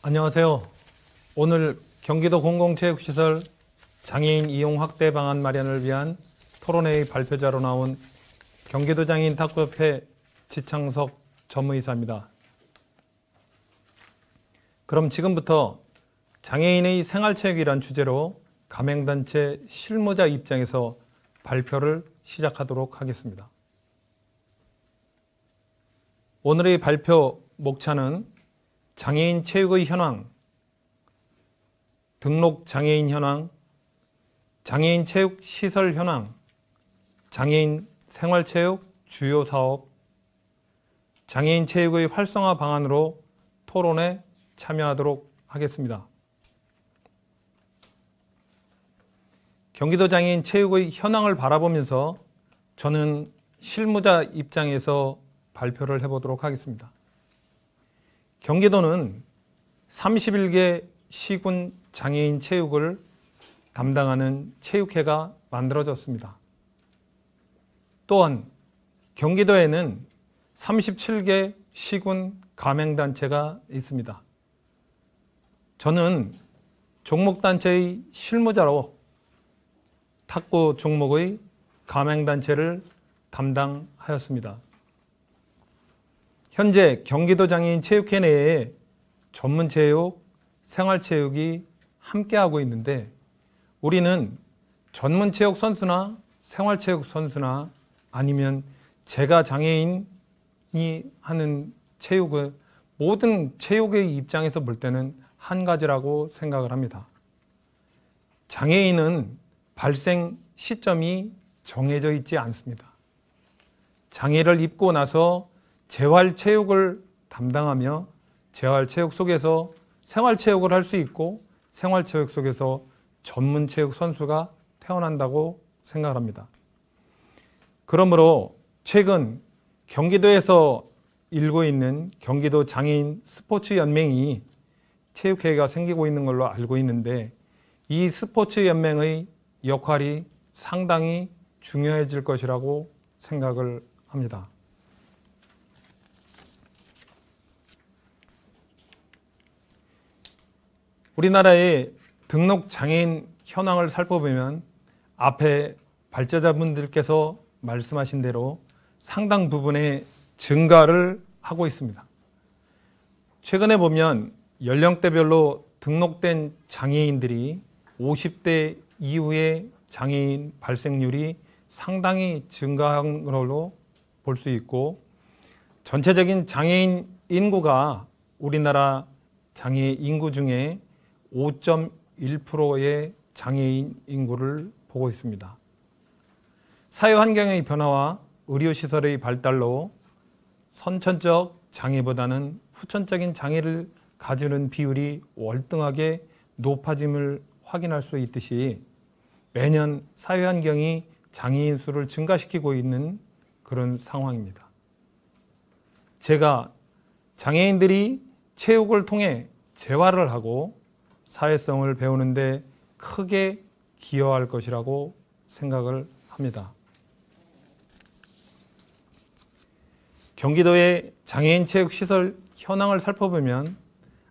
안녕하세요. 오늘 경기도 공공체육시설 장애인 이용 확대 방안 마련을 위한 토론회의 발표자로 나온 경기도 장애인 탁구협회 지창석 전무이사입니다. 그럼 지금부터 장애인의 생활체육이란 주제로 가맹단체 실무자 입장에서 발표를 시작하도록 하겠습니다. 오늘의 발표 목차는 장애인 체육의 현황, 등록 장애인 현황, 장애인 체육 시설 현황, 장애인 생활체육 주요 사업, 장애인 체육의 활성화 방안으로 토론에 참여하도록 하겠습니다. 경기도 장애인 체육의 현황을 바라보면서 저는 실무자 입장에서 발표를 해보도록 하겠습니다. 경기도는 31개 시군 장애인 체육을 담당하는 체육회가 만들어졌습니다. 또한 경기도에는 37개 시군 가맹단체가 있습니다. 저는 종목단체의 실무자로 탁구 종목의 가맹단체를 담당하였습니다. 현재 경기도 장애인 체육회 내에 전문체육, 생활체육이 함께하고 있는데 우리는 전문체육 선수나 생활체육 선수나 아니면 제가 장애인이 하는 체육을 모든 체육의 입장에서 볼 때는 한 가지라고 생각을 합니다. 장애인은 발생 시점이 정해져 있지 않습니다. 장애를 입고 나서 재활체육을 담당하며 재활체육 속에서 생활체육을 할 수 있고 생활체육 속에서 전문체육 선수가 태어난다고 생각합니다. 그러므로 최근 경기도에서 일고 있는 경기도 장애인 스포츠연맹이 체육회가 생기고 있는 걸로 알고 있는데 이 스포츠연맹의 역할이 상당히 중요해질 것이라고 생각을 합니다. 우리나라의 등록 장애인 현황을 살펴보면 앞에 발제자분들께서 말씀하신 대로 상당 부분의 증가를 하고 있습니다. 최근에 보면 연령대별로 등록된 장애인들이 50대 이후의 장애인 발생률이 상당히 증가한 걸로 볼 수 있고 전체적인 장애인 인구가 우리나라 장애 인구 중에 5.1%의 장애인 인구를 보고 있습니다. 사회 환경의 변화와 의료시설의 발달로 선천적 장애보다는 후천적인 장애를 가지는 비율이 월등하게 높아짐을 확인할 수 있듯이 매년 사회 환경이 장애인 수를 증가시키고 있는 그런 상황입니다. 제가 장애인들이 체육을 통해 재활을 하고 사회성을 배우는데 크게 기여할 것이라고 생각을 합니다. 경기도의 장애인 체육시설 현황을 살펴보면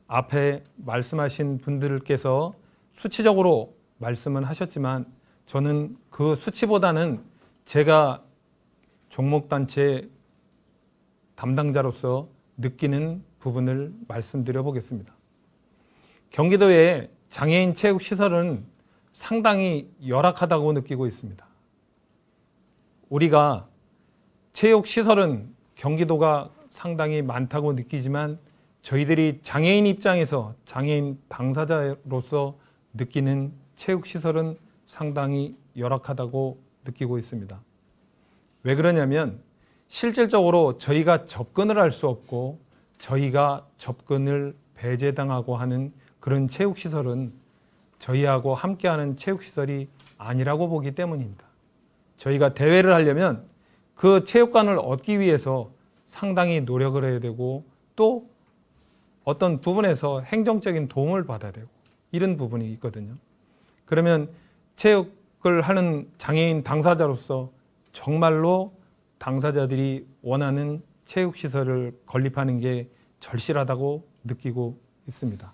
앞에 말씀하신 분들께서 수치적으로 말씀은 하셨지만 저는 그 수치보다는 제가 종목단체 담당자로서 느끼는 부분을 말씀드려 보겠습니다. 경기도의 장애인 체육시설은 상당히 열악하다고 느끼고 있습니다. 우리가 체육시설은 경기도가 상당히 많다고 느끼지만 저희들이 장애인 입장에서 장애인 당사자로서 느끼는 체육시설은 상당히 열악하다고 느끼고 있습니다. 왜 그러냐면 실질적으로 저희가 접근을 할 수 없고 저희가 접근을 배제당하고 하는 그런 체육시설은 저희하고 함께하는 체육시설이 아니라고 보기 때문입니다. 저희가 대회를 하려면 그 체육관을 얻기 위해서 상당히 노력을 해야 되고 또 어떤 부분에서 행정적인 도움을 받아야 되고 이런 부분이 있거든요. 그러면 체육을 하는 장애인 당사자로서 정말로 당사자들이 원하는 체육시설을 건립하는 게 절실하다고 느끼고 있습니다.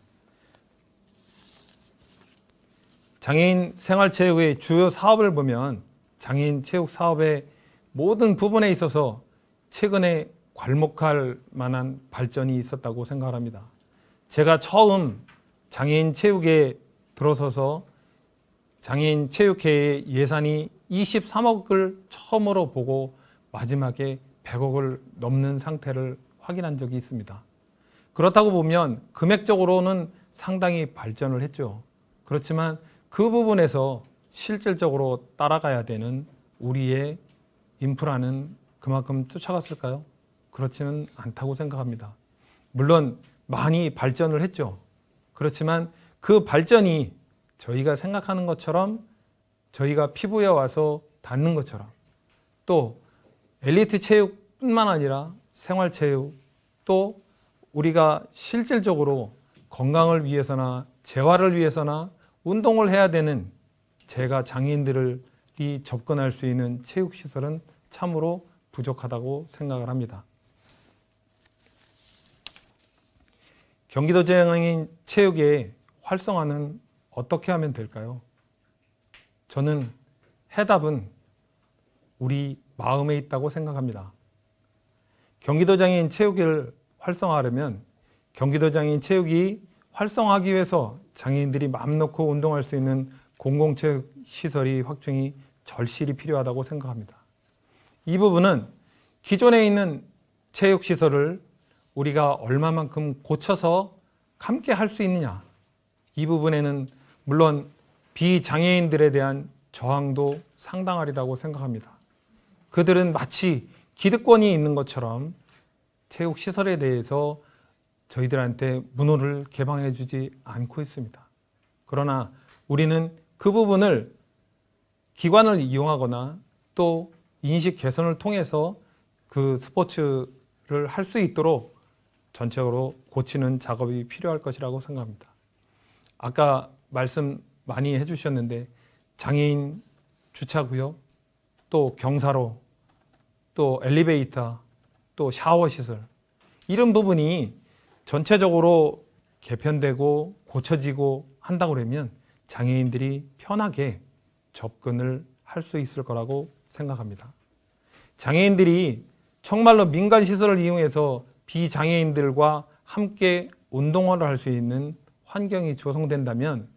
장애인 생활체육의 주요 사업을 보면 장애인 체육 사업의 모든 부분에 있어서 최근에 괄목할 만한 발전이 있었다고 생각합니다. 제가 처음 장애인 체육에 들어서서 장애인 체육회의 예산이 23억을 처음으로 보고 마지막에 100억을 넘는 상태를 확인한 적이 있습니다. 그렇다고 보면 금액적으로는 상당히 발전을 했죠. 그렇지만 그 부분에서 실질적으로 따라가야 되는 우리의 인프라는 그만큼 쫓아갔을까요? 그렇지는 않다고 생각합니다. 물론 많이 발전을 했죠. 그렇지만 그 발전이 저희가 생각하는 것처럼 저희가 피부에 와서 닿는 것처럼 또 엘리트 체육뿐만 아니라 생활체육 또 우리가 실질적으로 건강을 위해서나 재활을 위해서나 운동을 해야 되는 제가 장애인들이 접근할 수 있는 체육시설은 참으로 부족하다고 생각을 합니다. 경기도 장애인 체육의 활성화는 어떻게 하면 될까요? 저는 해답은 우리 마음에 있다고 생각합니다. 경기도 장애인 체육을 활성화하려면 경기도 장애인 체육이 활성화하기 위해서 장애인들이 마음 놓고 운동할 수 있는 공공체육 시설이 확충이 절실히 필요하다고 생각합니다. 이 부분은 기존에 있는 체육시설을 우리가 얼마만큼 고쳐서 함께 할 수 있느냐, 이 부분에는 물론 비장애인들에 대한 저항도 상당하리라고 생각합니다. 그들은 마치 기득권이 있는 것처럼 체육시설에 대해서 저희들한테 문호를 개방해 주지 않고 있습니다. 그러나 우리는 그 부분을 기관을 이용하거나 또 인식 개선을 통해서 그 스포츠를 할 수 있도록 전체적으로 고치는 작업이 필요할 것이라고 생각합니다. 아까 말씀 많이 해주셨는데 장애인 주차구역, 또 경사로, 또 엘리베이터, 또 샤워시설 이런 부분이 전체적으로 개편되고 고쳐지고 한다고 그러면 장애인들이 편하게 접근을 할 수 있을 거라고 생각합니다. 장애인들이 정말로 민간시설을 이용해서 비장애인들과 함께 운동을 할 수 있는 환경이 조성된다면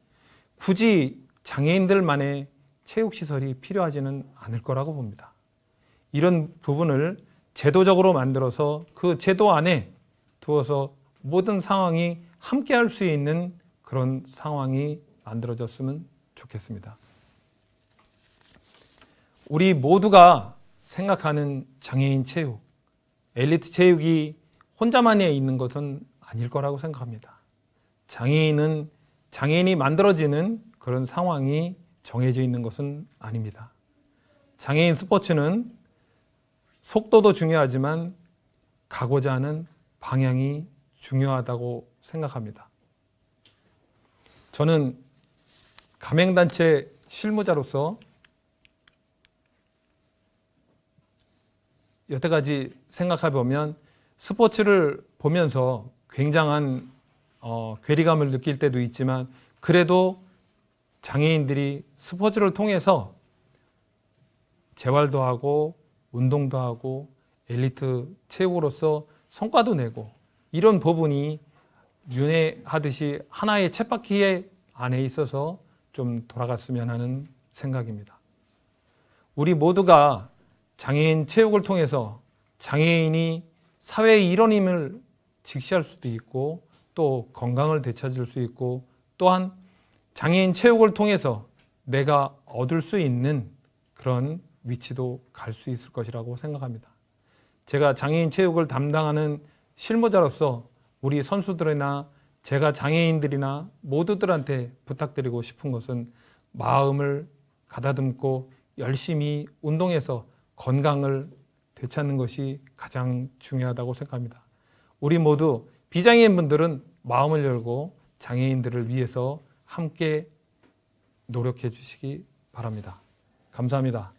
굳이 장애인들만의 체육시설이 필요하지는 않을 거라고 봅니다. 이런 부분을 제도적으로 만들어서 그 제도 안에 두어서 모든 상황이 함께 할 수 있는 그런 상황이 만들어졌으면 좋겠습니다. 우리 모두가 생각하는 장애인 체육, 엘리트 체육이 혼자만이 있는 것은 아닐 거라고 생각합니다. 장애인이 만들어지는 그런 상황이 정해져 있는 것은 아닙니다. 장애인 스포츠는 속도도 중요하지만 가고자 하는 방향이 중요하다고 생각합니다. 저는 가맹단체 실무자로서 여태까지 생각해 보면 스포츠를 보면서 굉장한 괴리감을 느낄 때도 있지만 그래도 장애인들이 스포츠를 통해서 재활도 하고 운동도 하고 엘리트 체육으로서 성과도 내고 이런 부분이 윤회하듯이 하나의 쳇바퀴 안에 있어서 좀 돌아갔으면 하는 생각입니다. 우리 모두가 장애인 체육을 통해서 장애인이 사회의 일원임을 직시할 수도 있고 또 건강을 되찾을 수 있고 또한 장애인 체육을 통해서 내가 얻을 수 있는 그런 위치도 갈 수 있을 것이라고 생각합니다. 제가 장애인 체육을 담당하는 실무자로서 우리 선수들이나 제가 장애인들이나 모두들한테 부탁드리고 싶은 것은 마음을 가다듬고 열심히 운동해서 건강을 되찾는 것이 가장 중요하다고 생각합니다. 우리 모두 비장애인분들은 마음을 열고 장애인들을 위해서 함께 노력해 주시기 바랍니다. 감사합니다.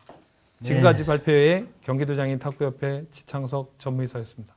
지금까지 발표회 경기도 장애인 탁구협회 지창석 전무이사였습니다.